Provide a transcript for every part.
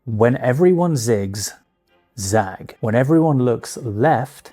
When everyone zigs, zag. When everyone looks left,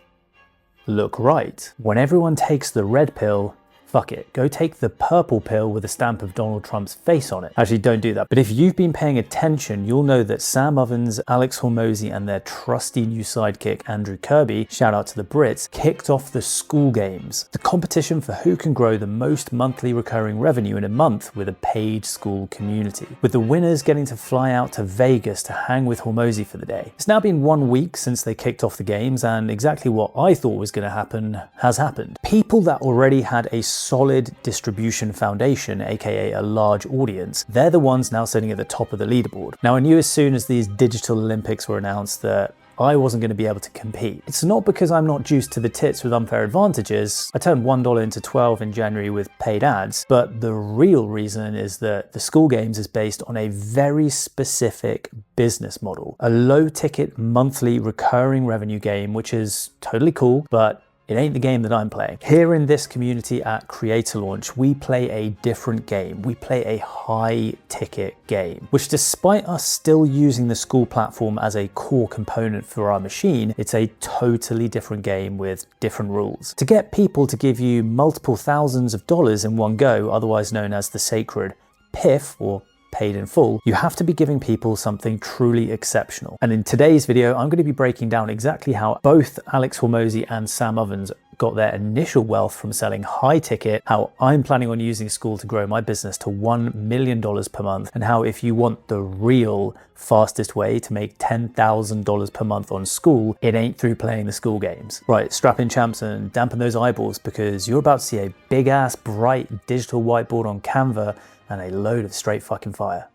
look right. When everyone takes the red pill, fuck it, go take the purple pill with a stamp of Donald Trump's face on it. Actually, don't do that. But if you've been paying attention, you'll know that Sam Ovens, Alex Hormozi, and their trusty new sidekick, Andrew Kirby, shout out to the Brits, kicked off the Skool Games, the competition for who can grow the most monthly recurring revenue in a month with a paid school community, with the winners getting to fly out to Vegas to hang with Hormozi for the day. It's now been 1 week since they kicked off the games, and exactly what I thought was going to happen has happened. People that already had a solid distribution foundation, aka a large audience, they're the ones now sitting at the top of the leaderboard. Now, I knew as soon as these digital Olympics were announced that I wasn't going to be able to compete. It's not because I'm not juiced to the tits with unfair advantages. I turned $1 into 12 in January with paid ads, but the real reason is that the Skool Games is based on a very specific business model, a low ticket monthly recurring revenue game, which is totally cool, but it ain't the game that I'm playing. Here in this community at CreatorLaunch, we play a different game. We play a high ticket game, which despite us still using the Skool platform as a core component for our machine, it's a totally different game with different rules. To get people to give you multiple thousands of dollars in one go, otherwise known as the sacred PIF, or paid in full, you have to be giving people something truly exceptional. And in today's video, I'm going to be breaking down exactly how both Alex Hormozi and Sam Ovens got their initial wealth from selling high ticket, how I'm planning on using Skool to grow my business to $1 million per month, and how if you want the real fastest way to make $10,000 per month on Skool, it ain't through playing the Skool Games. Right, strap in champs and dampen those eyeballs, because you're about to see a big ass bright digital whiteboard on Canva and a load of straight fucking fire.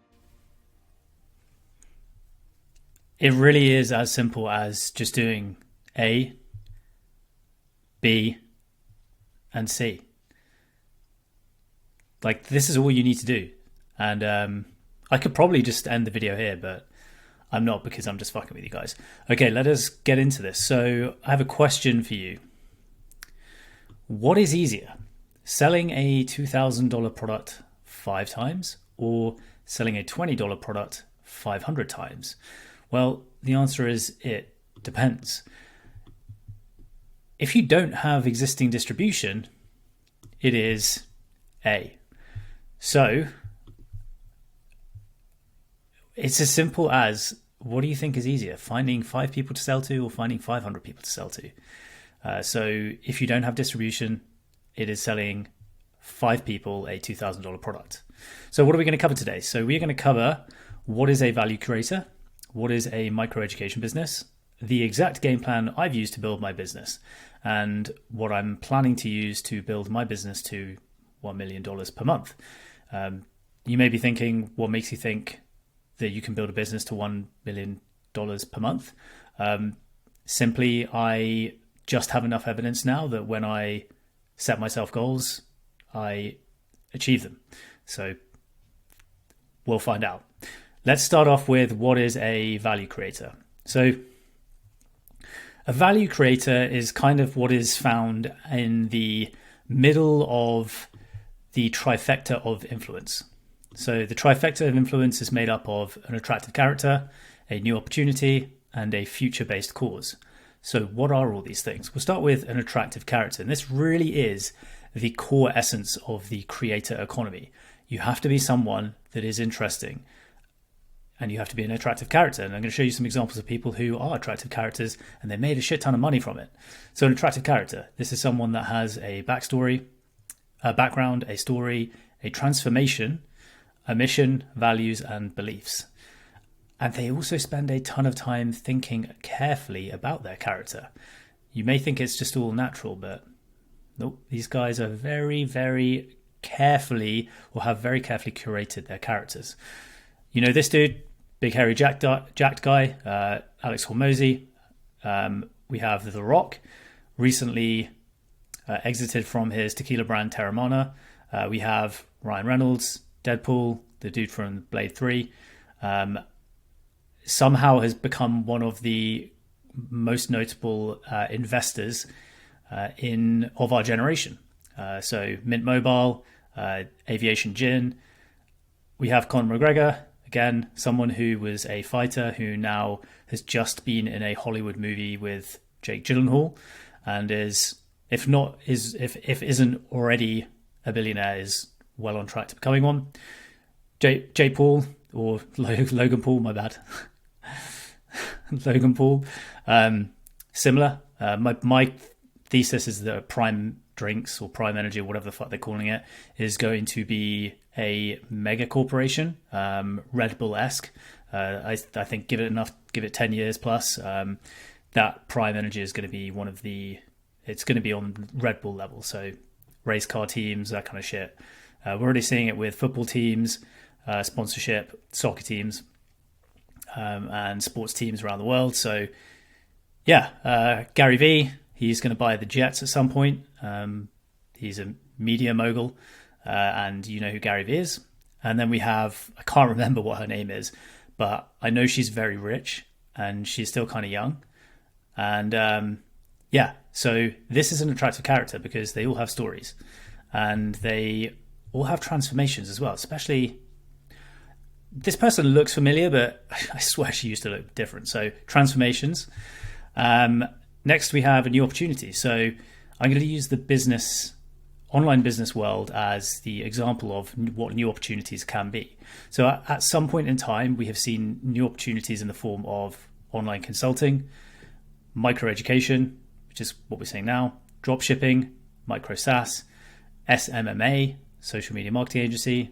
It really is as simple as just doing A, B, and C. Like, this is all you need to do. And I could probably just end the video here, but I'm not, because I'm just fucking with you guys. Okay, let us get into this. So I have a question for you. What is easier, selling a $2,000 product 5 times or selling a $20 product 500 times? Well, the answer is it depends. If you don't have existing distribution, it is A. So it's as simple as, what do you think is easier, finding 5 people to sell to or finding 500 people to sell to? So if you don't have distribution, it is selling 5 people a $2,000 product. So what are we going to cover today? So we're going to cover what is a value creator, what is a micro-education business, the exact game plan I've used to build my business, and what I'm planning to use to build my business to $1 million per month. You may be thinking, what makes you think that you can build a business to $1 million per month? Simply, I just have enough evidence now that when I set myself goals, I achieve them. So we'll find out. Let's start off with what is a value creator. So a value creator is kind of what is found in the middle of the trifecta of influence. So the trifecta of influence is made up of an attractive character, a new opportunity, and a future-based cause. So what are all these things? We'll start with an attractive character. And this really is the core essence of the creator economy. You have to be someone that is interesting, and you have to be an attractive character. And I'm going to show you some examples of people who are attractive characters and they made a shit ton of money from it. So an attractive character, this is someone that has a backstory, a background, a story, a transformation, a mission, values, and beliefs. And they also spend a ton of time thinking carefully about their character. You may think it's just all natural, but nope, these guys are very, very carefully, or have very carefully curated their characters. You know this dude, big hairy jacked guy, Alex Hormozi. We have The Rock, recently exited from his tequila brand Terramana. We have Ryan Reynolds, Deadpool, the dude from Blade 3. Somehow has become one of the most notable investors of our generation. So Mint Mobile, Aviation Gin. We have Conor McGregor, Again, someone who was a fighter who now has just been in a Hollywood movie with Jake Gyllenhaal, and if isn't already a billionaire, is well on track to becoming one. Jay Paul, or Logan Paul, my bad. Logan Paul, similar. My thesis is that Prime Drinks or Prime Energy or whatever the fuck they're calling it is going to be a mega corporation, Red Bull-esque. I think give it 10 years plus, that Prime Energy is going to be it's going to be on Red Bull level. So race car teams, that kind of shit. We're already seeing it with football teams, sponsorship, soccer teams, and sports teams around the world. So yeah, Gary Vee, he's going to buy the Jets at some point. He's a media mogul, and you know who Gary Vee is. And then we have, I can't remember what her name is, but I know she's very rich and she's still kind of young. And yeah, so this is an attractive character because they all have stories and they all have transformations as well. Especially, this person looks familiar, but I swear she used to look different. So transformations. Next, we have a new opportunity. So I'm going to use the online business world as the example of what new opportunities can be. So at some point in time, we have seen new opportunities in the form of online consulting, micro education, which is what we're saying now, drop shipping, micro SaaS, SMMA, social media marketing agency,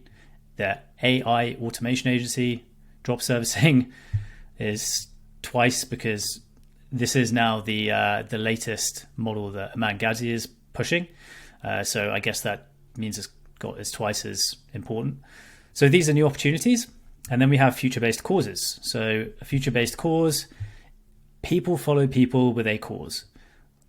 the AI automation agency, drop servicing is twice because this is now the latest model that Aman Ghazi is pushing. So I guess that means it's twice as important. So these are new opportunities. And then we have future-based causes. So a future-based cause, people follow people with a cause.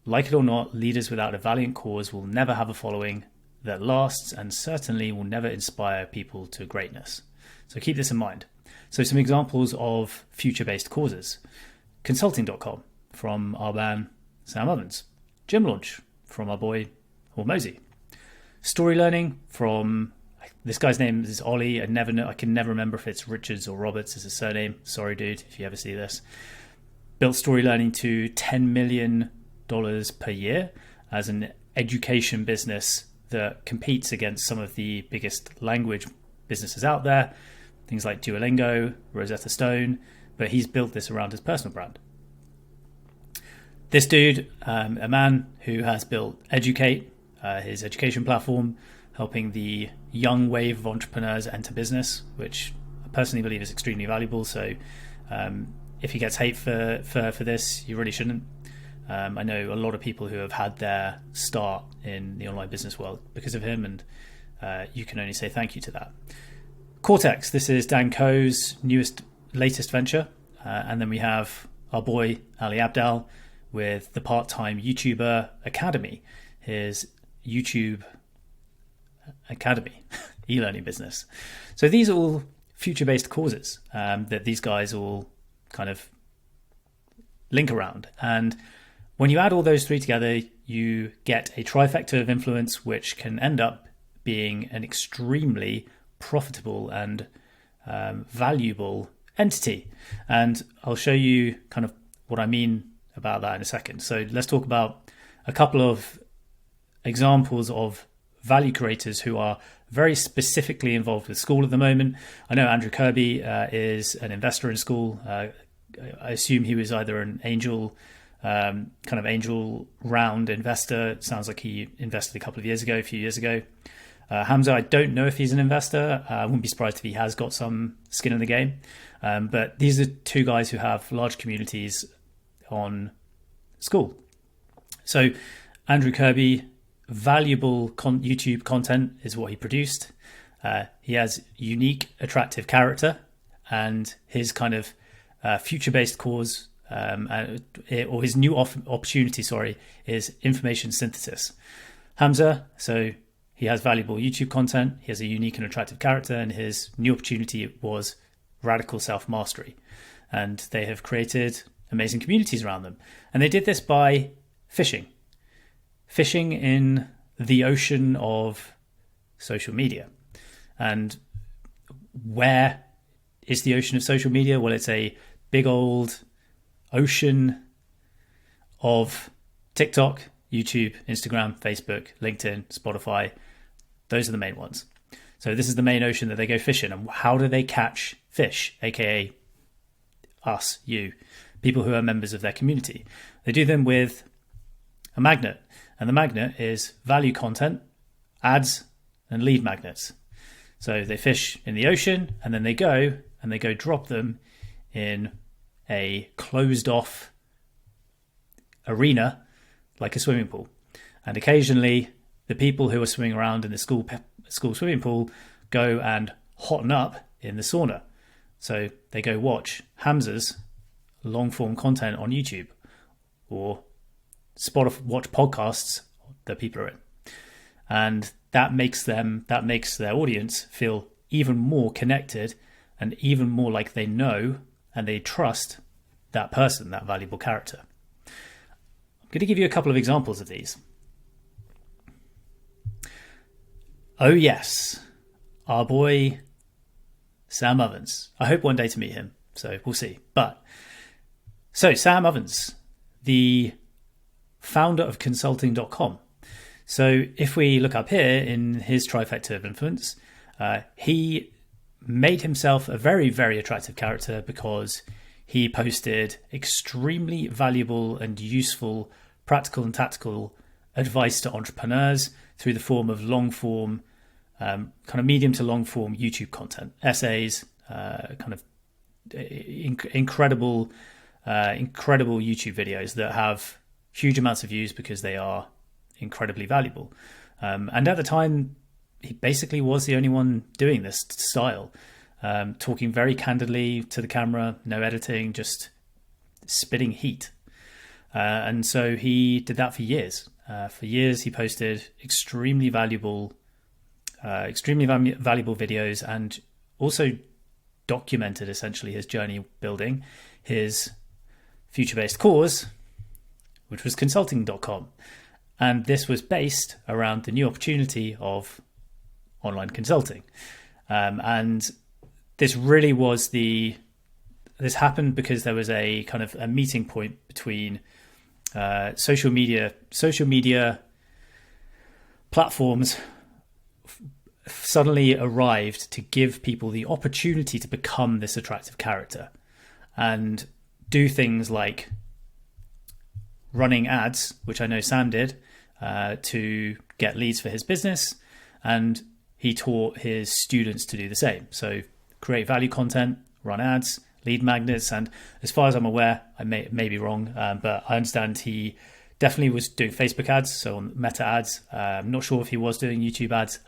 Like it or not, leaders without a valiant cause will never have a following that lasts and certainly will never inspire people to greatness. So keep this in mind. So some examples of future-based causes. Consulting.com from our man Sam Ovens. Gym Launch from our boy Hormozi. Story Learning from, this guy's name is Ollie. I can never remember if it's Richards or Roberts is his surname. Sorry, dude, if you ever see this. Built Story Learning to $10 million per year as an education business that competes against some of the biggest language businesses out there, things like Duolingo, Rosetta Stone, but he's built this around his personal brand. This dude, a man who has built Educate, his education platform, helping the young wave of entrepreneurs enter business, which I personally believe is extremely valuable. So if he gets hate for this, you really shouldn't. I know a lot of people who have had their start in the online business world because of him, and you can only say thank you to that. Cortex, this is Dan Koh's latest venture. And then we have our boy Ali Abdal with the part-time YouTuber Academy, his YouTube Academy e-learning business. So these are all future-based causes that these guys all kind of link around. And when you add all those three together, you get a trifecta of influence, which can end up being an extremely profitable and valuable entity. And I'll show you kind of what I mean about that in a second. So let's talk about a couple of examples of value creators who are very specifically involved with Skool at the moment. I know Andrew Kirby is an investor in Skool. I assume he was either an angel round investor. It sounds like he invested a few years ago. Hamza, I don't know if he's an investor. I wouldn't be surprised if he has got some skin in the game. But these are two guys who have large communities on Skool. So Andrew Kirby, valuable YouTube content is what he produced. He has unique, attractive character, and his kind of future-based cause, or his new opportunity, is information synthesis. Hamza, so he has valuable YouTube content, he has a unique and attractive character, and his new opportunity was radical self-mastery. And they have created amazing communities around them. And they did this by fishing in the ocean of social media. And where is the ocean of social media? Well, it's a big old ocean of TikTok, YouTube, Instagram, Facebook, LinkedIn, Spotify. Those are the main ones. So this is the main ocean that they go fishing. And how do they catch fish, aka us, you, people who are members of their community? They do them with a magnet. And the magnet is value content, ads, and lead magnets. So they fish in the ocean, and then they go drop them in a closed off arena like a swimming pool. And occasionally the people who are swimming around in the school swimming pool go and hotten up in the sauna. So they go watch Hamza's long form content on YouTube, or watch podcasts that people are in. And that makes their audience feel even more connected and even more like they know and they trust that person, that valuable character. I'm going to give you a couple of examples of these. Oh yes, our boy Sam Ovens. I hope one day to meet him, so we'll see. So Sam Ovens, the founder of consulting.com. So if we look up here in his Trifecta of Influence, he made himself a very, very attractive character because he posted extremely valuable and useful practical and tactical advice to entrepreneurs through the form of long form, kind of medium to long form YouTube content, essays, kind of incredible YouTube videos that have huge amounts of views because they are incredibly valuable. And at the time, he basically was the only one doing this style, talking very candidly to the camera, no editing, just spitting heat. And so he did that for years. For years, he posted extremely valuable videos, and also documented essentially his journey building his future-based cause, which was consulting.com. And this was based around the new opportunity of online consulting. And this really was this happened because there was a kind of a meeting point between social media platforms suddenly arrived to give people the opportunity to become this attractive character and do things like running ads, which I know Sam did, to get leads for his business. And he taught his students to do the same. So create value content, run ads, lead magnets. And as far as I'm aware, I may be wrong, but I understand he definitely was doing Facebook ads, so on Meta ads. I'm not sure if he was doing YouTube ads.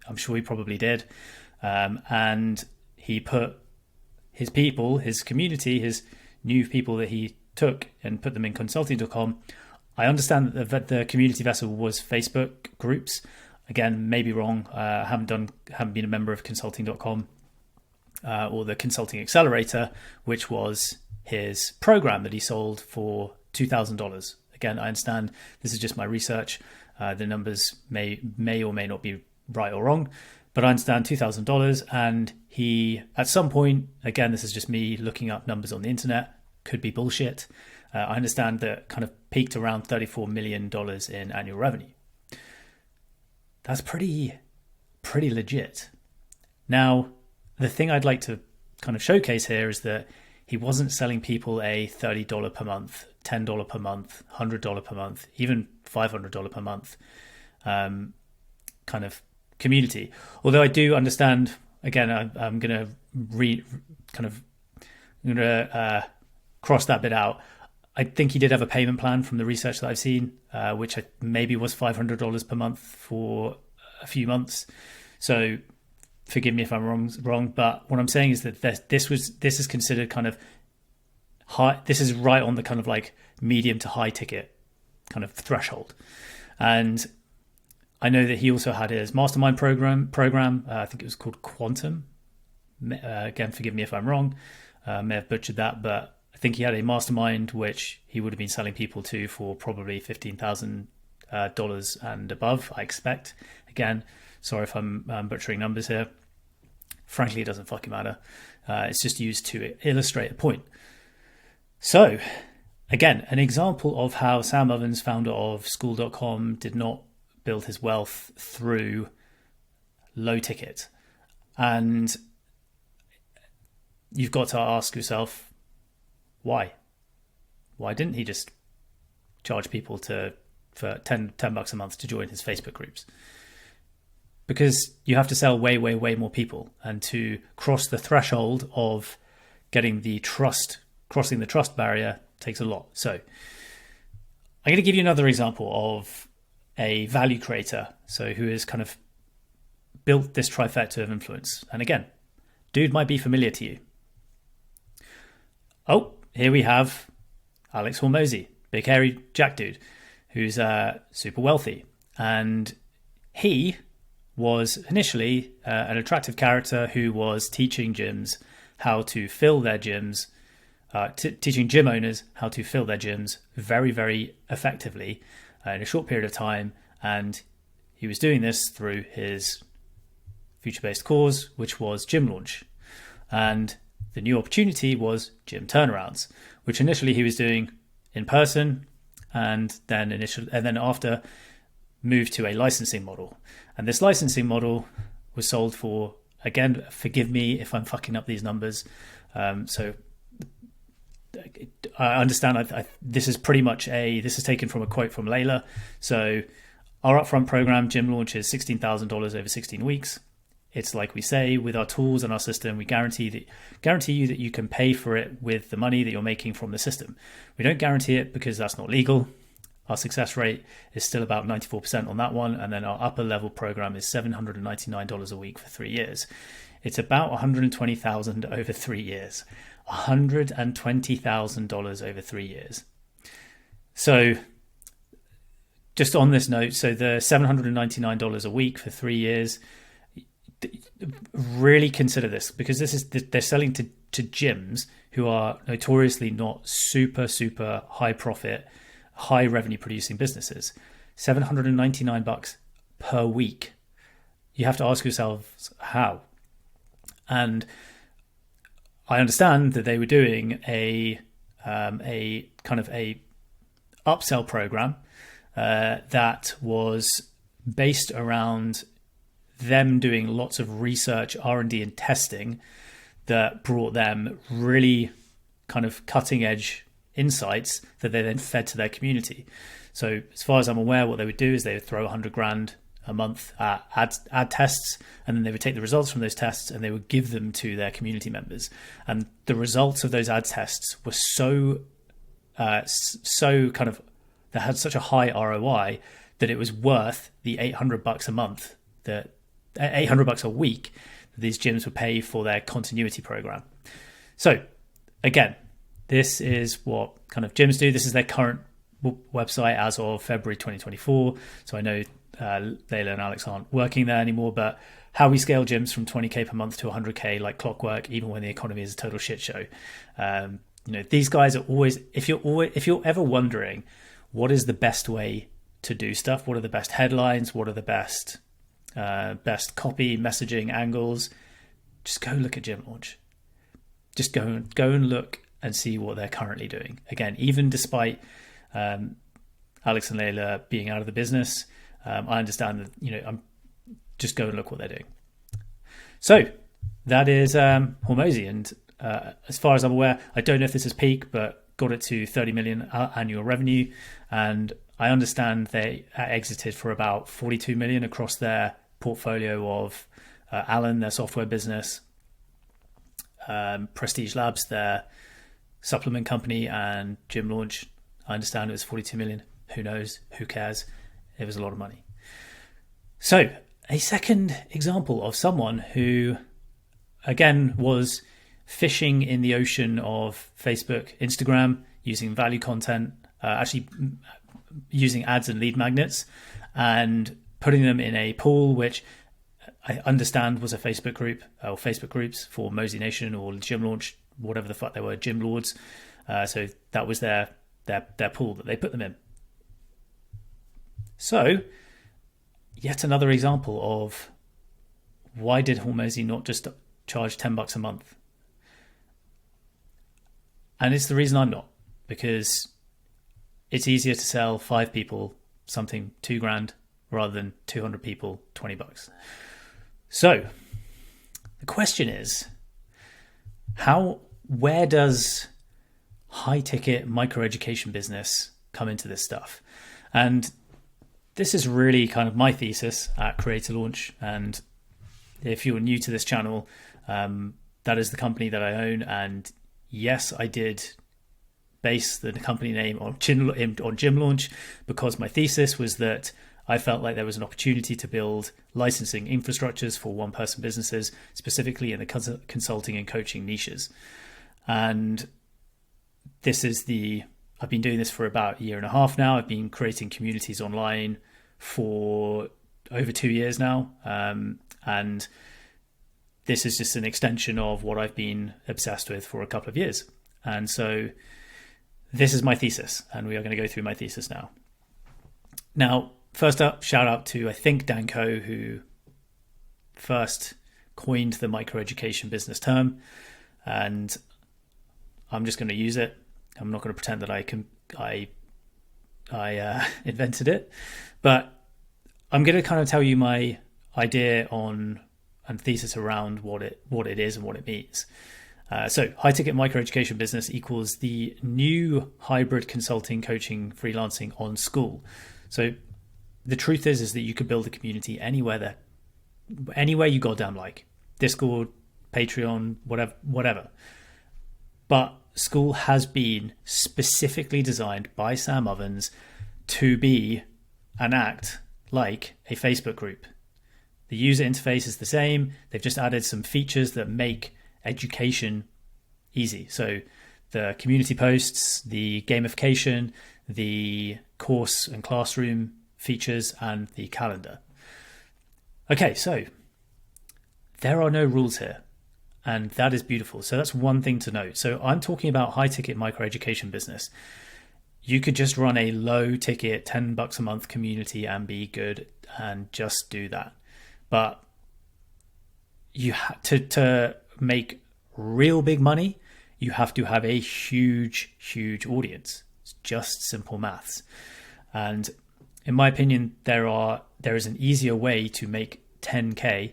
I'm sure he probably did. And he put his people, his community, his new people that he took and put them in consulting.com. I understand that the community vessel was Facebook groups. Again, maybe wrong. Haven't been a member of consulting.com or the Consulting Accelerator, which was his program that he sold for $2,000. Again, I understand this is just my research. The numbers may or may not be right or wrong, but I understand $2,000. And he, at some point, again, this is just me looking up numbers on the internet, could be bullshit. I understand that kind of peaked around $34 million in annual revenue. That's pretty legit. Now, the thing I'd like to kind of showcase here is that he wasn't selling people a $30 per month, $10 per month, $100 per month, even $500 per month kind of community. Although I do understand, again, I'm going to cross that bit out. I think he did have a payment plan from the research that I've seen, which maybe was $500 per month for a few months. So forgive me if I'm wrong, but what I'm saying is that this is considered kind of high. This is right on the kind of like medium to high ticket kind of threshold. And I know that he also had his mastermind program. I think it was called Quantum. Again, forgive me if I'm wrong. May have butchered that, but I think he had a mastermind which he would have been selling people to for probably $15,000 and above, I expect. Again, sorry if I'm butchering numbers here. Frankly, it doesn't fucking matter. It's just used to illustrate a point. So, again, an example of how Sam Ovens, founder of Skool.com, did not build his wealth through low ticket. And you've got to ask yourself, why? Why didn't he just charge people for $10 a month to join his Facebook groups? Because you have to sell way, way, way more people. And to cross the threshold of getting the trust, crossing the trust barrier takes a lot. So I'm going to give you another example of a value creator. So who has kind of built this trifecta of influence. And again, dude might be familiar to you. Oh, here we have Alex Hormozi, big hairy Jack dude, who's super wealthy. And he was initially an attractive character who was teaching gyms how to fill their gyms, teaching gym owners how to fill their gyms very, very effectively in a short period of time. And he was doing this through his future-based cause, which was Gym Launch. And the new opportunity was gym turnarounds, which initially he was doing in person, and then after moved to a licensing model. And this licensing model was sold for, again, forgive me if I'm fucking up these numbers. So I understand this is pretty much this is taken from a quote from Layla. So our upfront program, Gym Launch, is $16,000 over 16 weeks. It's like we say, with our tools and our system, we guarantee you that you can pay for it with the money that you're making from the system. We don't guarantee it because that's not legal. Our success rate is still about 94% on that one. And then our upper level program is $799 a week for 3 years. It's about $120,000 over 3 years. $120,000 over 3 years. So just on this note, so the $799 a week for 3 years, really consider this, because they're selling to gyms who are notoriously not super high profit, high revenue producing businesses. $799 per week. You have to ask yourselves how. And I understand that they were doing a kind of a upsell program that was based around them doing lots of research, R&D and testing that brought them really kind of cutting edge insights that they then fed to their community. So as far as I'm aware, what they would do is they would throw $100,000 a month at ad tests, and then they would take the results from those tests and they would give them to their community members. And the results of those ad tests were so kind of, they had such a high ROI that it was worth the $800 a month, that $800 a week that these gyms would pay for their continuity program. So again, this is what kind of gyms do. This is their current website as of February 2024. So I know Layla and Alex aren't working there anymore, but how we scale gyms from 20K per month to 100K like clockwork, even when the economy is a total shit show. These guys are always, if you're ever wondering what is the best way to do stuff, what are the best headlines, what are the best copy, messaging angles, just go look at Gym Launch. Just go and look and see what they're currently doing. Again, even despite Alex and Layla being out of the business, I understand that, I'm just go and look what they're doing. So that is Hormozi, and as far as I'm aware, I don't know if this is peak, but got it to 30 million annual revenue, and I understand they exited for about 42 million across their portfolio of Alan, their software business, Prestige Labs, their supplement company, and Gym Launch. I understand it was 42 million. Who knows? Who cares? It was a lot of money. So a second example of someone who, again, was fishing in the ocean of Facebook, Instagram, using value content, actually using ads and lead magnets, and putting them in a pool, which I understand was a Facebook group, or Facebook groups for Mozy Nation or Gym Launch, whatever the fuck they were, Gym Lords. So that was their pool that they put them in. So yet another example of why did Hormozi not just charge $10 a month. And it's the reason I'm not, because it's easier to sell 5 people something $2,000 rather than 200 people $20. So the question is, where does high ticket micro education business come into this stuff? And this is really kind of my thesis at CreatorLaunch. And if you're new to this channel, that is the company that I own. And yes, I did base the company name on Gym Launch, because my thesis was that I felt like there was an opportunity to build licensing infrastructures for one-person businesses, specifically in the consulting and coaching niches. And I've been doing this for about 1.5 years now. I've been creating communities online for over 2 years now. And this is just an extension of what I've been obsessed with for a couple of years. And so this is my thesis, and we are going to go through my thesis now. Now, first up, shout out to, I think, Dan Coe, who first coined the microeducation business term, and I'm just going to use it. I'm not going to pretend that I invented it, but I'm going to kind of tell you my idea on and thesis around what it is and what it means. So high ticket microeducation business equals the new hybrid consulting, coaching, freelancing on Skool. So the truth is that you could build a community anywhere you goddamn like. Discord, Patreon, whatever. But Skool has been specifically designed by Sam Ovens to be and act like a Facebook group. The user interface is the same. They've just added some features that make education easy. So the community posts, the gamification, the course and classroom features, and the calendar. Okay, so there are no rules here, and that is beautiful. So that's one thing to note. So I'm talking about high ticket microeducation business. You could just run a low ticket $10 a month community and be good and just do that. But you have to make real big money, you have to have a huge audience. It's just simple maths. And in my opinion, there is an easier way to make 10K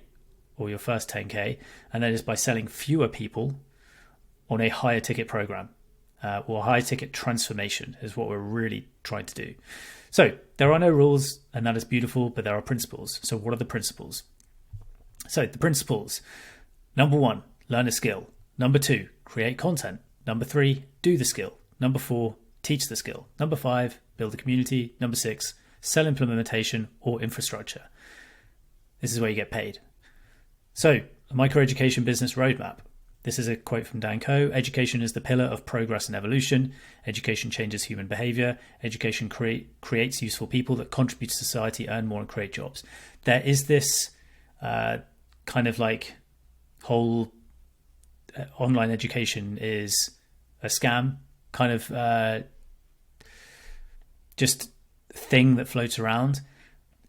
or your first 10K, and that is by selling fewer people on a higher ticket program, or high ticket transformation is what we're really trying to do. So there are no rules, and that is beautiful, but there are principles. So what are the principles? So the principles: number 1, learn a skill. Number 2, create content. Number 3, do the skill. Number 4, teach the skill. Number 5, build a community. Number 6, sell implementation or infrastructure. This is where you get paid. So a microeducation business roadmap. This is a quote from Dan Coe. Education is the pillar of progress and evolution. Education changes human behavior. Education creates useful people that contribute to society, earn more, and create jobs. There is this kind of like whole online education is a scam kind of just thing that floats around.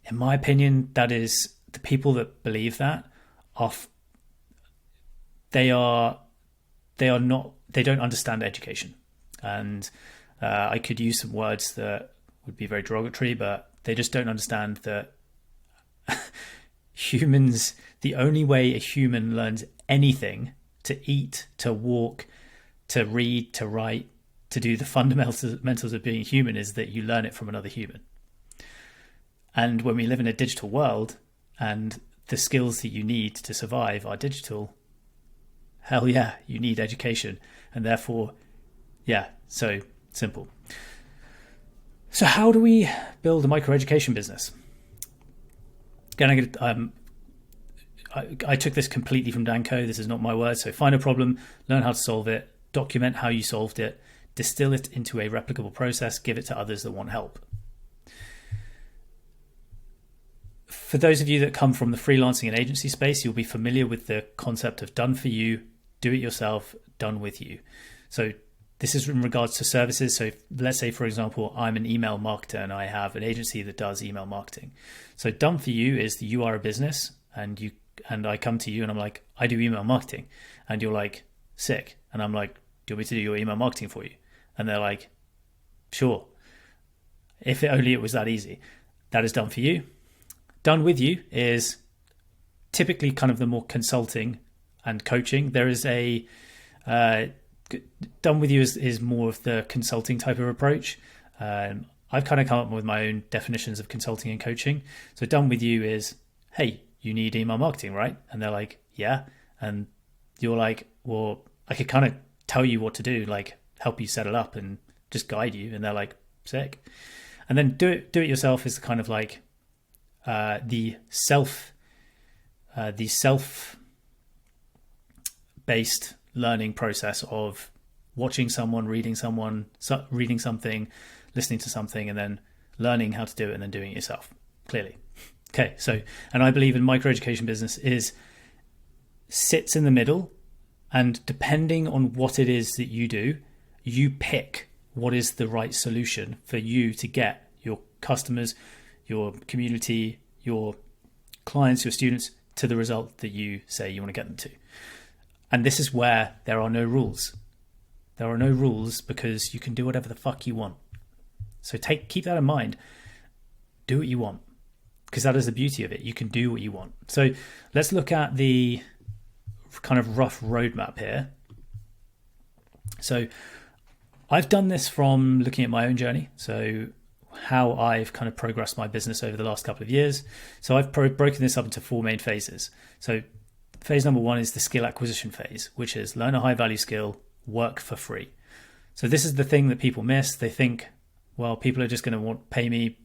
In my opinion, that is, the people that believe that they don't understand education. And I could use some words that would be very derogatory, but they just don't understand that humans, the only way a human learns anything, to eat, to walk, to read, to write, to do the fundamentals of being human, is that you learn it from another human. And when we live in a digital world and the skills that you need to survive are digital, hell yeah, you need education. And therefore, yeah, so simple. So how do we build a microeducation business? Again, I took this completely from Dan Coe. This is not my word. So find a problem, learn how to solve it, document how you solved it, distill it into a replicable process, give it to others that want help. For those of you that come from the freelancing and agency space, you'll be familiar with the concept of done for you, do it yourself, done with you. So this is in regards to services. So let's say, for example, I'm an email marketer and I have an agency that does email marketing. So done for you is that you are a business and I come to you and I'm like, I do email marketing. And you're like, sick. And I'm like, do you want me to do your email marketing for you? And they're like, sure. If it was that easy. That is done for you. Done with you is typically kind of the more consulting and coaching. There is a done with you is more of the consulting type of approach. I've kind of come up with my own definitions of consulting and coaching. So done with you is, hey, you need email marketing, right? And they're like, yeah. And you're like, well, I could kind of tell you what to do, like help you set it up and just guide you. And they're like, sick. And then do it yourself is kind of like the self-based learning process of watching someone, reading something, listening to something, and then learning how to do it and then doing it yourself, clearly. Okay, so, and I believe in microeducation business sits in the middle, and depending on what it is that you do, you pick what is the right solution for you to get your customers, your community, your clients, your students to the result that you say you want to get them to. And this is where there are no rules. There are no rules because you can do whatever the fuck you want. So keep that in mind. Do what you want, because that is the beauty of it. You can do what you want. So let's look at the kind of rough roadmap here. So I've done this from looking at my own journey. So how I've kind of progressed my business over the last couple of years. So I've broken this up into 4 main phases. So phase number 1 is the skill acquisition phase, which is learn a high value skill, work for free. So this is the thing that people miss. They think, well, people are just going to pay me.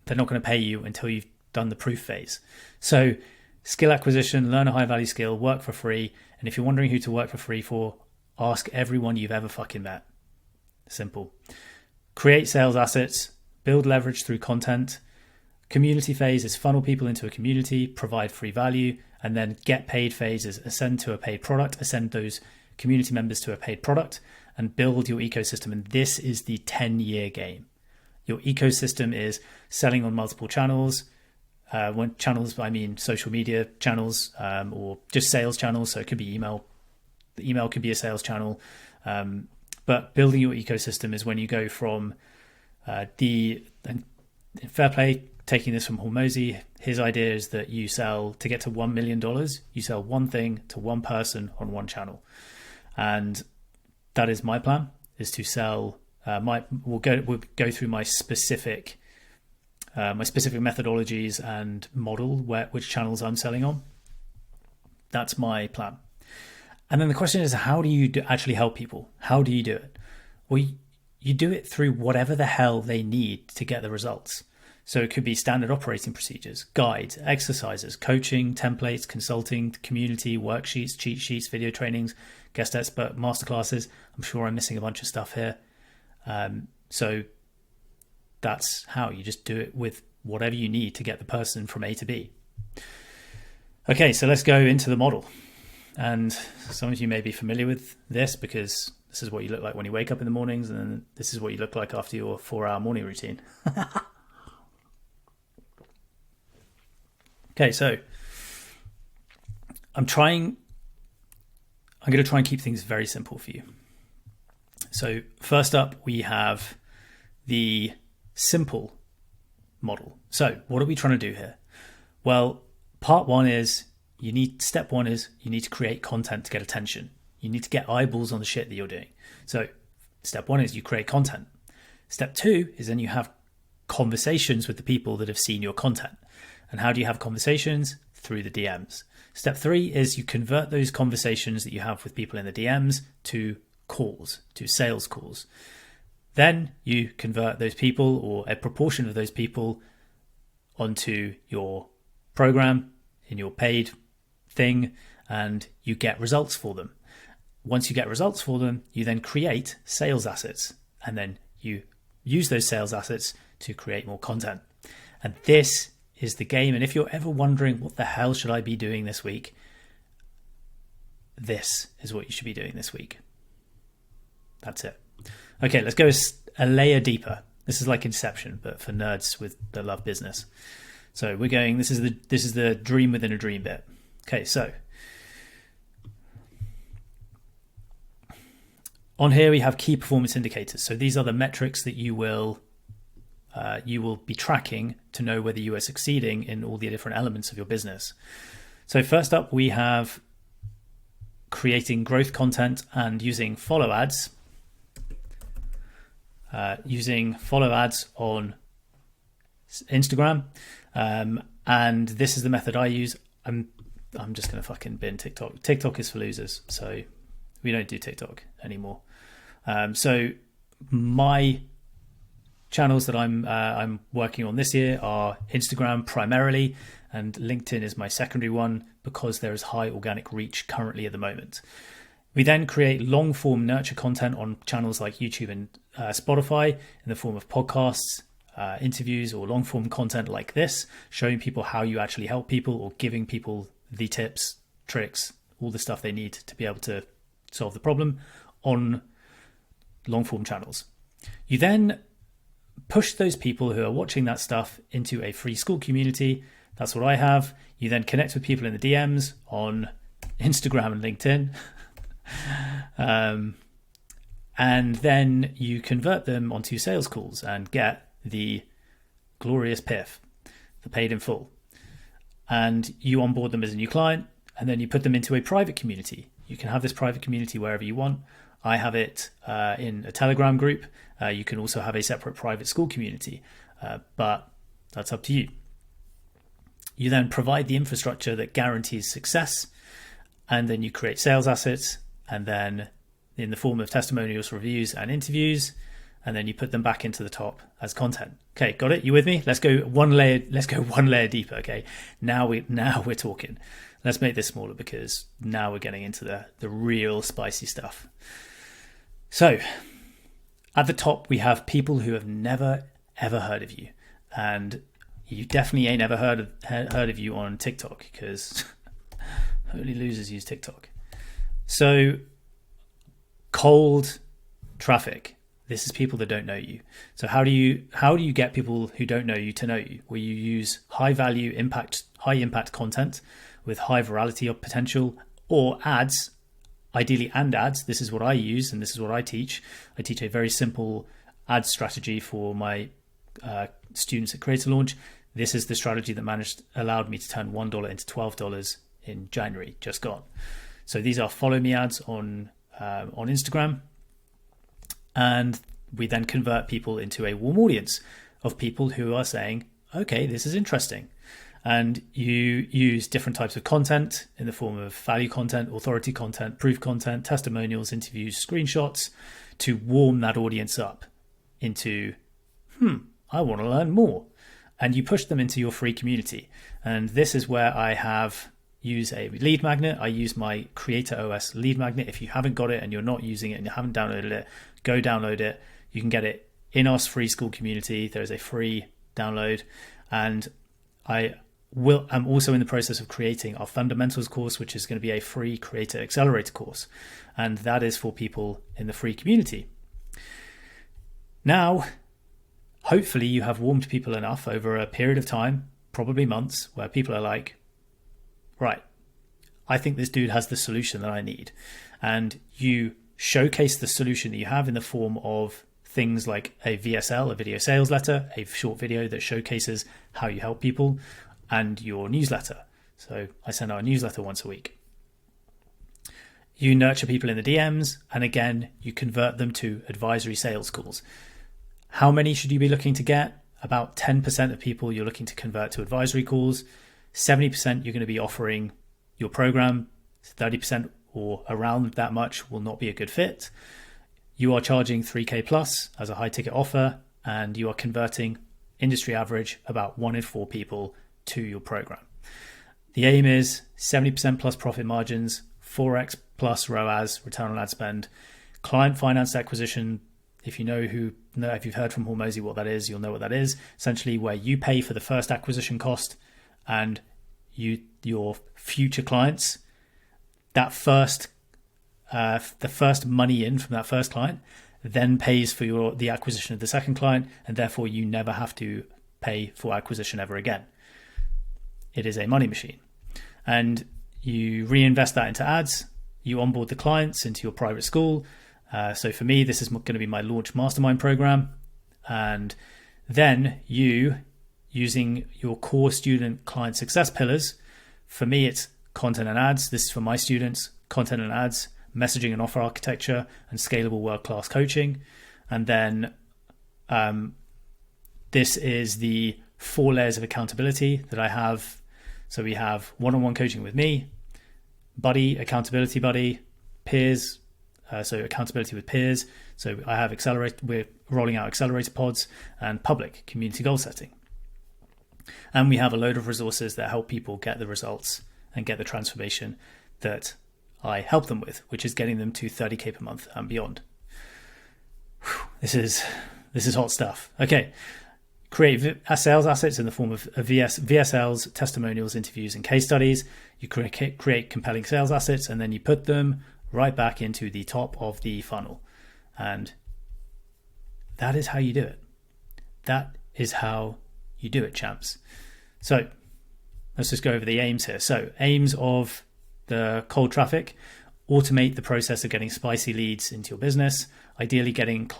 They're not going to pay you until you've done the proof phase. So skill acquisition, learn a high value skill, work for free. And if you're wondering who to work for free for, ask everyone you've ever fucking met. Simple. Create sales assets, build leverage through content. Community phase is funnel people into a community, provide free value, and then get paid phase is ascend to a paid product, ascend those community members to a paid product, and build your ecosystem. And this is the 10-year game. Your ecosystem is selling on multiple channels. When channels, I mean social media channels, or just sales channels. So it could be email. The email could be a sales channel. But building your ecosystem is when you go from fair play, taking this from Hormozi, his idea is that you sell, to get to $1 million, you sell one thing to one person on one channel. And that is my plan, is to sell, we'll go through my specific methodologies and model which channels I'm selling on. That's my plan. And then the question is, how do you actually help people? How do you do it? Well, you do it through whatever the hell they need to get the results. So it could be standard operating procedures, guides, exercises, coaching, templates, consulting, community, worksheets, cheat sheets, video trainings, guest expert, masterclasses. I'm sure I'm missing a bunch of stuff here. So that's how you just do it with whatever you need to get the person from A to B. Okay, so let's go into the model. And some of you may be familiar with this because this is what you look like when you wake up in the mornings, and then this is what you look like after your 4-hour morning routine. Okay, so I'm going to try and keep things very simple for you. So first up, we have the simple model. So what are we trying to do here? Well, step one is you need to create content to get attention. You need to get eyeballs on the shit that you're doing. So step 1 is you create content. Step 2 is then you have conversations with the people that have seen your content. And how do you have conversations? Through the DMs. Step 3 is you convert those conversations that you have with people in the DMs to calls, to sales calls. Then you convert those people, or a proportion of those people, onto your program in your paid thing, and you get results for them. Once you get results for them, you then create sales assets, and then you use those sales assets to create more content. And this is the game. And if you're ever wondering, what the hell should I be doing this week? This is what you should be doing this week. That's it. Okay, let's go a layer deeper. This is like Inception, but for nerds that love business. So we're going, this is the dream within a dream bit. Okay, so On here, we have key performance indicators. So these are the metrics that you will be tracking to know whether you are succeeding in all the different elements of your business. So first up, we have creating growth content and using follow ads. Using follow ads on Instagram. And this is the method I use. I'm just going to fucking bin TikTok. TikTok is for losers. So we don't do TikTok anymore. So my channels that I'm working on this year are Instagram primarily, and LinkedIn is my secondary one because there is high organic reach currently at the moment. We then create long form nurture content on channels like YouTube and Spotify in the form of podcasts, interviews, or long form content like this, showing people how you actually help people or giving people the tips, tricks, all the stuff they need to be able to solve the problem on long form channels. You then push those people who are watching that stuff into a free Skool community. That's what I have. You then connect with people in the DMs on Instagram and LinkedIn. And then you convert them onto sales calls and get the glorious PIF, the paid in full. And you onboard them as a new client, and then you put them into a private community. You can have this private community wherever you want. I have it in a Telegram group. You can also have a separate private Skool community, but that's up to you. You then provide the infrastructure that guarantees success, and then you create sales assets, and then in the form of testimonials, reviews, and interviews, and then you put them back into the top as content. Okay, got it? You with me? Let's go one layer deeper. Okay, now we're talking. Let's make this smaller because now we're getting into the real spicy stuff. So at the top, we have people who have never ever heard of you, and you definitely ain't ever heard of you on TikTok because only losers use TikTok. So cold traffic. This is people that don't know you. So how do you get people who don't know you to know you? Well, you use high impact content with high virality of potential, or ads, ideally and ads. This is what I use and this is what I teach. I teach a very simple ad strategy for my students at CreatorLaunch. This is the strategy that allowed me to turn $1 into $12 in January, just gone. So these are follow me ads on Instagram. And we then convert people into a warm audience of people who are saying, okay, this is interesting. And you use different types of content in the form of value content, authority content, proof content, testimonials, interviews, screenshots to warm that audience up into, I want to learn more. And you push them into your free community. And this is where I use a lead magnet. I use my CreatorOS lead magnet. If you haven't got it and you're not using it and you haven't downloaded it, go download it. You can get it in our free Skool community. There is a free download. And I'm also in the process of creating our fundamentals course, which is going to be a free Creator Accelerator course. And that is for people in the free community. Now, hopefully you have warmed people enough over a period of time, probably months, where people are like, right, I think this dude has the solution that I need. And you showcase the solution that you have in the form of things like a VSL, a video sales letter, a short video that showcases how you help people, and your newsletter. So I send out a newsletter once a week. You nurture people in the DMs, and again, you convert them to advisory sales calls. How many should you be looking to get? About 10% of people you're looking to convert to advisory calls. 70% you're going to be offering your program. 30% or around that much will not be a good fit. You are charging 3K plus as a high ticket offer, and you are converting industry average about 1 in 4 people to your program. The aim is 70% plus profit margins, 4x plus ROAS, return on ad spend, client financed acquisition. If you've heard from Hormozi what that is, you'll know what that is. Essentially where you pay for the first acquisition cost, and your future clients, that the first money in from that first client then pays for the acquisition of the second client, and therefore you never have to pay for acquisition ever again. It is a money machine. And you reinvest that into ads, you onboard the clients into your private Skool, So for me, this is going to be my launch mastermind program. And then you, using your core student client success pillars, for me, it's content and ads. This is for my students, content and ads, messaging and offer architecture, and scalable world-class coaching. And then this is the 4 layers of accountability that I have. So we have one-on-one coaching with me, buddy, accountability buddy, peers, so accountability with peers. So I have we're rolling out accelerator pods, and public community goal setting. And we have a load of resources that help people get the results and get the transformation that I help them with, which is getting them to 30K per month and beyond. Whew, this is hot stuff. Okay. Create sales assets in the form of VSLs, testimonials, interviews, and case studies. You create compelling sales assets, and then you put them right back into the top of the funnel. And that is how you do it. That is how you do it, champs. So let's just go over the aims here. So aims of the cold traffic: automate the process of getting spicy leads into your business, ideally getting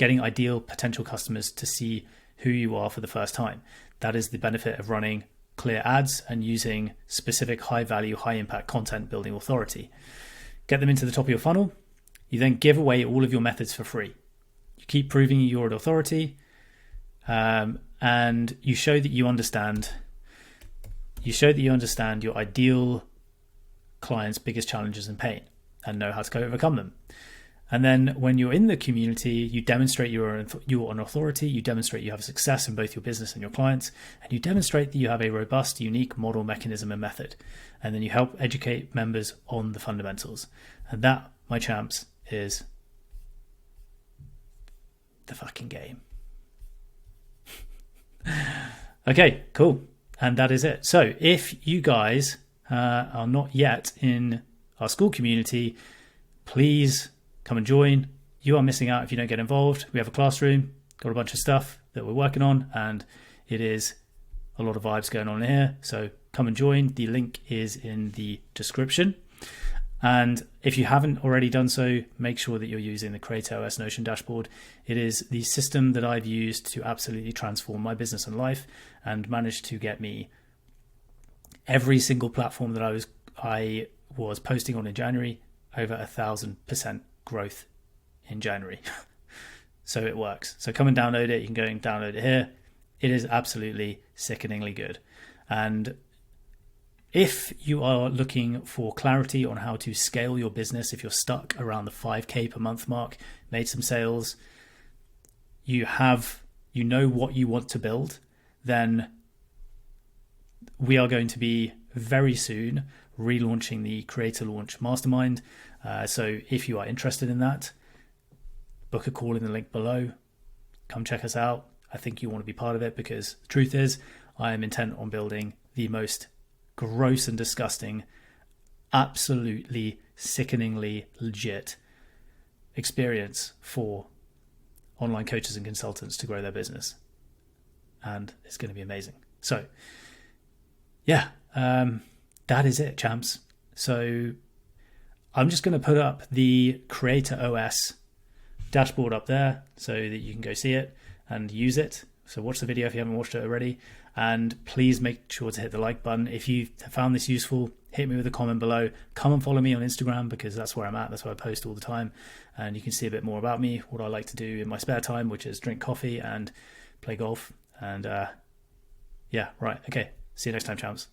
ideal potential customers to see who you are for the first time. That is the benefit of running clear ads and using specific high value, high impact content building authority. Get them into the top of your funnel. You then give away all of your methods for free. You keep proving you're an authority, and you show that you understand. You show that you understand your ideal client's biggest challenges and pain and know how to overcome them. And then when you're in the community, you demonstrate you're an authority, you demonstrate you have success in both your business and your clients, and you demonstrate that you have a robust, unique model, mechanism, and method. And then you help educate members on the fundamentals. And that, my champs, is the fucking game. Okay, cool. And that is it. So if you guys are not yet in our Skool community, please come and join. You are missing out if you don't get involved. We have a classroom, got a bunch of stuff that we're working on, and it is a lot of vibes going on here. So come and join. The link is in the description. And if you haven't already done so, make sure that you're using the CreatorOS Notion dashboard. It is the system that I've used to absolutely transform my business and life, and managed to get me every single platform that I was posting on in January, over 1,000% growth in January. So it works. So come and download it. You can go and download it here. It is absolutely sickeningly good. And if you are looking for clarity on how to scale your business, if you're stuck around the 5K per month mark, made some sales, you know what you want to build, then we are going to be very soon relaunching the CreatorLaunch Mastermind. So if you are interested in that, book a call in the link below. Come check us out. I think you want to be part of it, because the truth is, I am intent on building the most gross and disgusting, absolutely sickeningly legit experience for online coaches and consultants to grow their business. And it's going to be amazing. So yeah, that is it, champs. So I'm just going to put up the CreatorOS dashboard up there so that you can go see it and use it. So watch the video if you haven't watched it already. And please make sure to hit the like button. If you found this useful, hit me with a comment below. Come and follow me on Instagram, because that's where I'm at. That's where I post all the time. And you can see a bit more about me, what I like to do in my spare time, which is drink coffee and play golf. And yeah, right. Okay. See you next time, champs.